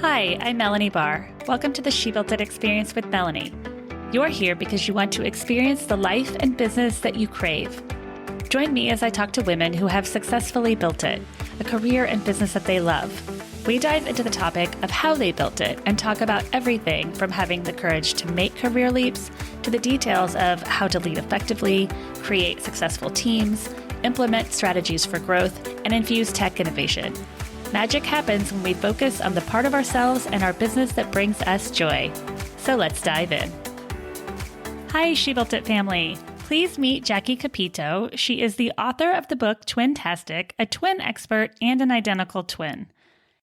Hi, I'm Melanie Barr. Welcome to the She Built It Experience with Melanie. You're here because you want to experience the life and business that you crave. Join me as I talk to women who have successfully built it, a career and business that they love. We dive into the topic of how they built it and talk about everything from having the courage to make career leaps to the details of how to lead effectively, create successful teams, implement strategies for growth, and infuse tech innovation. Magic happens when we focus on the part of ourselves and our business that brings us joy. So let's dive in. Hi, She Built It family. Please meet Jackie Kopito. She is the author of the book TWINTASTIC, a twin expert and an identical twin.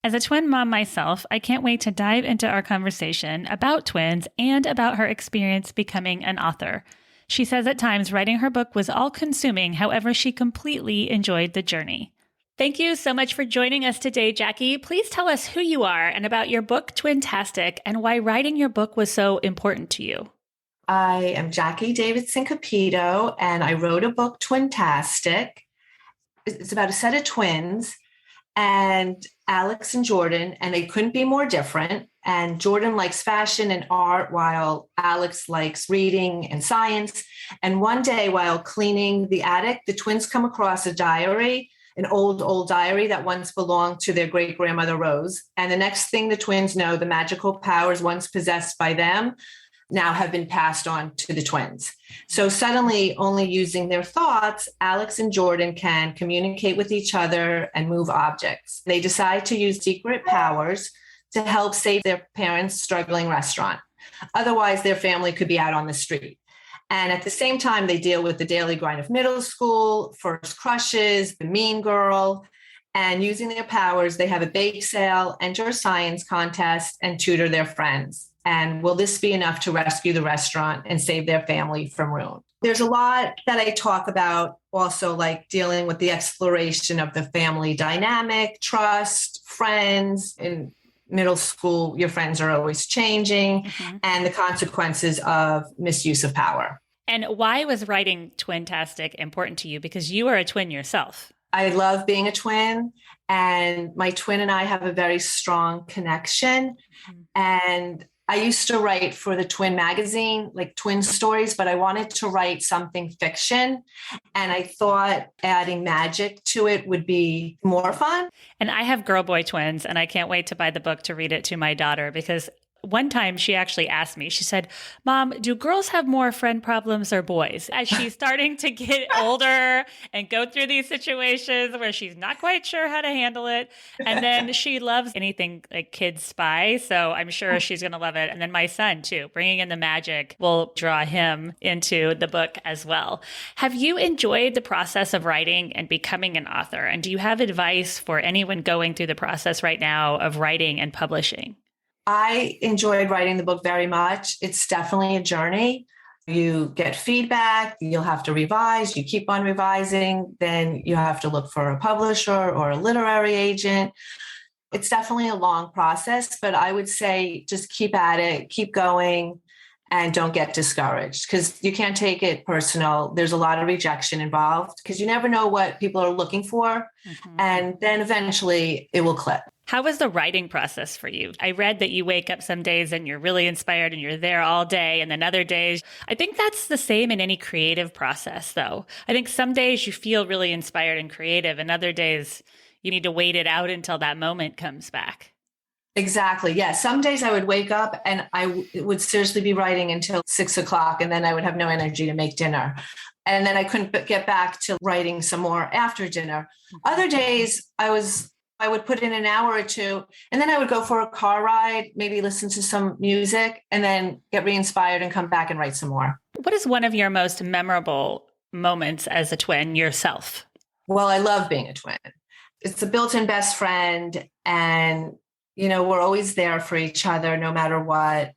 As a twin mom myself, I can't wait to dive into our conversation about twins and about her experience becoming an author. She says at times writing her book was all-consuming, however, she completely enjoyed the journey. Thank you so much for joining us today, Jackie. Please tell us who you are and about your book, TWINTASTIC, and why writing your book was so important to you. I am Jackie Davidson Kopito, and I wrote a book, TWINTASTIC. It's about a set of twins, and Alex and Jordan, and they couldn't be more different. And Jordan likes fashion and art, while Alex likes reading and science. And one day, while cleaning the attic, the twins come across a diary, an old diary that once belonged to their great-grandmother Rose. And the next thing the twins know, the magical powers once possessed by them now have been passed on to the twins. So suddenly, only using their thoughts, Alex and Jordan can communicate with each other and move objects. They decide to use secret powers to help save their parents' struggling restaurant. Otherwise, their family could be out on the street. And at the same time, they deal with the daily grind of middle school, first crushes, the mean girl, and using their powers, they have a bake sale, enter a science contest, and tutor their friends. And will this be enough to rescue the restaurant and save their family from ruin? There's a lot that I talk about also, like dealing with the exploration of the family dynamic, trust, friends. In middle school, your friends are always changing, and the consequences of misuse of power. And why was writing TWINTASTIC important to you? Because you are a twin yourself. I love being a twin, and my twin and I have a very strong connection. And I used to write for the Twin magazine, like twin stories, but I wanted to write something fiction. And I thought adding magic to it would be more fun. And I have girl boy twins, and I can't wait to buy the book to read it to my daughter, because one time she actually asked me, she said, "Mom, do girls have more friend problems or boys?" As she's starting to get older and go through these situations where she's not quite sure how to handle it. And then she loves anything like Kids Spy. So I'm sure she's going to love it. And then my son too, bringing in the magic will draw him into the book as well. Have you enjoyed the process of writing and becoming an author? And do you have advice for anyone going through the process right now of writing and publishing? I enjoyed writing the book very much. It's definitely a journey. You get feedback, you'll have to revise, you keep on revising, then you have to look for a publisher or a literary agent. It's definitely a long process, but I would say just keep at it, keep going, and don't get discouraged, because you can't take it personal. There's a lot of rejection involved because you never know what people are looking for. And then eventually it will click. How was the writing process for you? I read that you wake up some days and you're really inspired and you're there all day. And then other days, I think that's the same in any creative process, though. I think some days you feel really inspired and creative, and other days you need to wait it out until that moment comes back. Exactly. Yeah. Some days I would wake up and I would seriously be writing until 6 o'clock, and then I would have no energy to make dinner. And then I couldn't get back to writing some more after dinner. Other days I would put in an hour or two, and then I would go for a car ride, maybe listen to some music, and then get re-inspired and come back and write some more. What is one of your most memorable moments as a twin yourself? Well, I love being a twin. It's a built-in best friend, and we're always there for each other no matter what.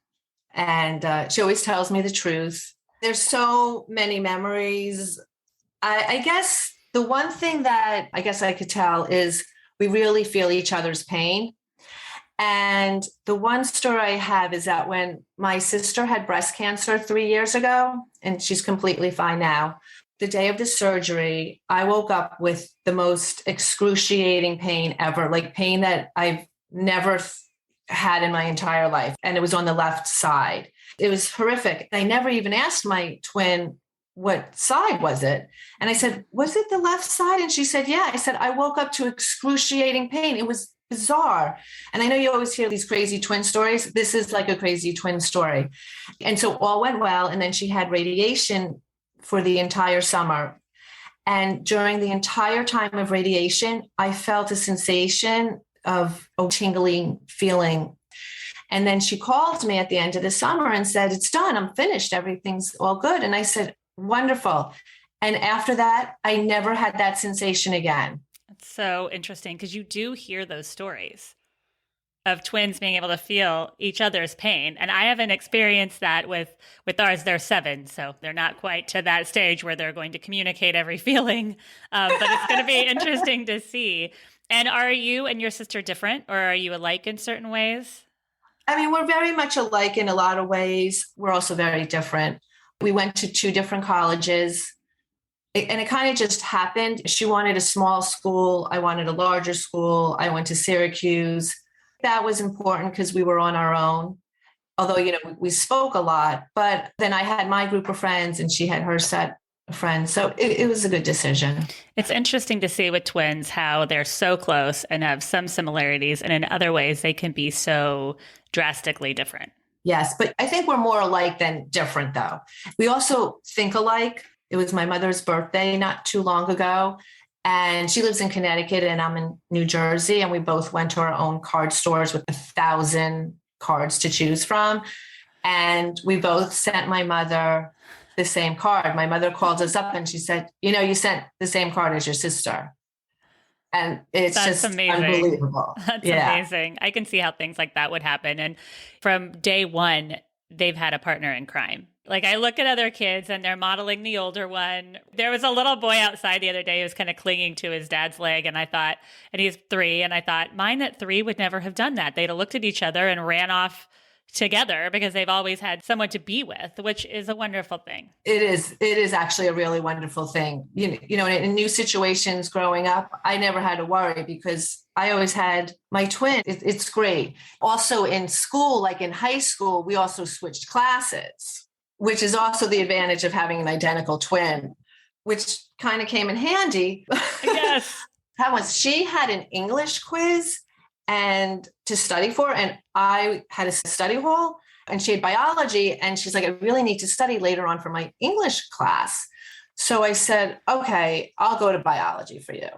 And she always tells me the truth. There's so many memories. I guess the one thing that I guess I could tell is we really feel each other's pain. And the one story I have is that when my sister had breast cancer 3 years ago, and she's completely fine now, the day of the surgery, I woke up with the most excruciating pain ever, like pain that I've never had in my entire life. And it was on the left side. It was horrific. I never even asked my twin, what side was it? And I said, was it the left side? And she said, yeah. I said, I woke up to excruciating pain. It was bizarre. And I know you always hear these crazy twin stories. This is like a crazy twin story. And so all went well. And then she had radiation for the entire summer. And during the entire time of radiation, I felt a sensation of a tingling feeling. And then she called me at the end of the summer and said, it's done. I'm finished. Everything's all good. And I said, wonderful. And after that, I never had that sensation again. It's so interesting because you do hear those stories of twins being able to feel each other's pain. And I haven't experienced that with ours. They're 7, so they're not quite to that stage where they're going to communicate every feeling. But it's going to be interesting to see. And are you and your sister different, or are you alike in certain ways? I mean, we're very much alike in a lot of ways. We're also very different. We went to 2 different colleges. And it kind of just happened. She wanted a small school. I wanted a larger school. I went to Syracuse. That was important because we were on our own. Although, you know, we spoke a lot, but then I had my group of friends and she had her set of friends. So it was a good decision. It's interesting to see with twins how they're so close and have some similarities. And in other ways, they can be so drastically different. Yes, but I think we're more alike than different, though. We also think alike. It was my mother's birthday not too long ago. And she lives in Connecticut and I'm in New Jersey. And we both went to our own card stores with 1,000 cards to choose from. And we both sent my mother the same card. My mother called us up and she said, you know, you sent the same card as your sister. And it's That's just amazing. Unbelievable. That's amazing. I can see how things like that would happen. And from day one, they've had a partner in crime. Like I look at other kids and they're modeling the older one. There was a little boy outside the other day who was kind of clinging to his dad's leg. And I thought, and he's 3. And I thought mine at 3 would never have done that. They'd have looked at each other and ran off together because they've always had someone to be with, which is a wonderful thing. It is actually a really wonderful thing. You know, in new situations growing up, I never had to worry because I always had my twin. It's great. Also in school, like in high school, we also switched classes, which is also the advantage of having an identical twin, which kind of came in handy. Yes. She had an English quiz and to study for, and I had a study hall, and she had biology, and she's like, I really need to study later on for my English class. So I said, okay, I'll go to biology for you.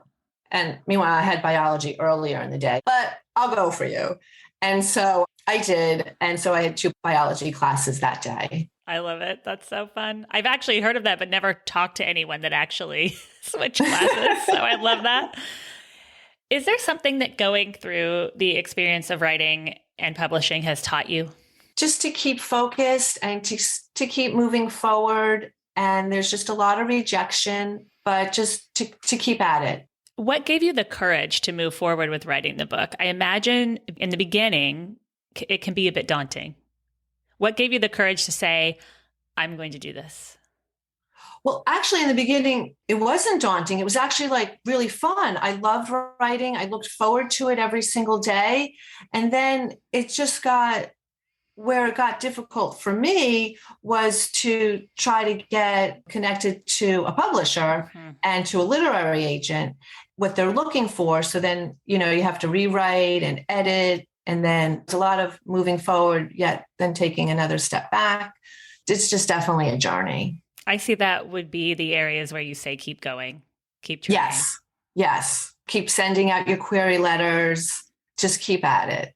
And meanwhile, I had biology earlier in the day, but I'll go for you. And so I did. And so I had 2 biology classes that day. I love it. That's so fun. I've actually heard of that, but never talked to anyone that actually switched classes. So I love that. Is there something that going through the experience of writing and publishing has taught you? Just to keep focused and to keep moving forward. And there's just a lot of rejection, but just to keep at it. What gave you the courage to move forward with writing the book? I imagine in the beginning, it can be a bit daunting. What gave you the courage to say, I'm going to do this? Well, actually, in the beginning, it wasn't daunting. It was actually like really fun. I loved writing. I looked forward to it every single day. And then it just got where it got difficult for me was to try to get connected to a publisher and to a literary agent, what they're looking for. So then, you know, you have to rewrite and edit. And then it's a lot of moving forward, yet then taking another step back. It's just definitely a journey. I see that would be the areas where you say, keep going, keep trying. Yes. Keep sending out your query letters. Just keep at it.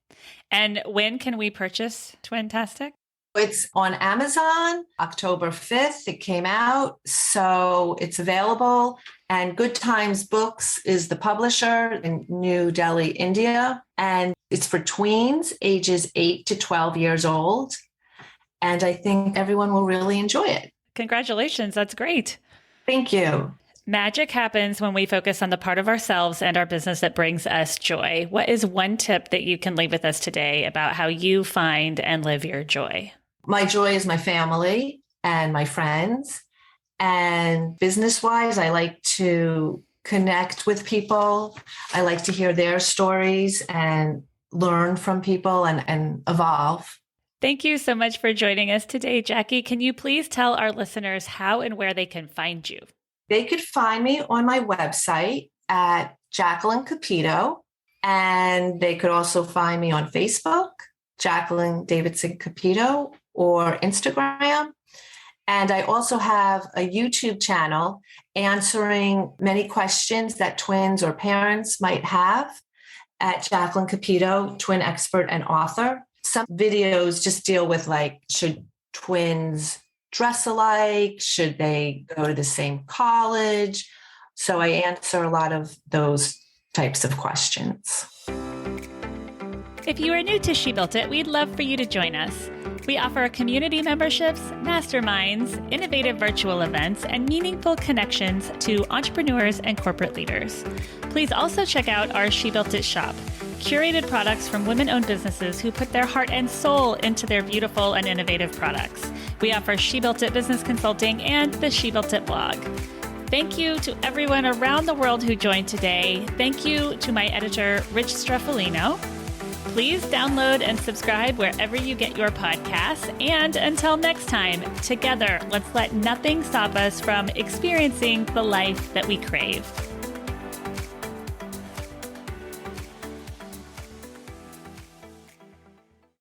And when can we purchase TWINTASTIC? It's on Amazon, October 5th. It came out. So it's available. And Good Times Books is the publisher in New Delhi, India. And it's for tweens ages 8 to 12 years old. And I think everyone will really enjoy it. Congratulations. That's great. Thank you. Magic happens when we focus on the part of ourselves and our business that brings us joy. What is one tip that you can leave with us today about how you find and live your joy? My joy is my family and my friends. And business-wise, I like to connect with people. I like to hear their stories and learn from people and evolve. Thank you so much for joining us today, Jackie. Can you please tell our listeners how and where they can find you? They could find me on my website at Jacqueline Kopito, and they could also find me on Facebook, Jacqueline Davidson Kopito, or Instagram. And I also have a YouTube channel answering many questions that twins or parents might have at Jacqueline Kopito, twin expert and author. Some videos just deal with like, should twins dress alike? Should they go to the same college? So I answer a lot of those types of questions. If you are new to She Built It, we'd love for you to join us. We offer community memberships, masterminds, innovative virtual events, and meaningful connections to entrepreneurs and corporate leaders. Please also check out our She Built It shop, curated products from women-owned businesses who put their heart and soul into their beautiful and innovative products. We offer She Built It business consulting and the She Built It blog. Thank you to everyone around the world who joined today. Thank you to my editor, Rich Streffolino. Please download and subscribe wherever you get your podcasts. And until next time, together, let's let nothing stop us from experiencing the life that we crave.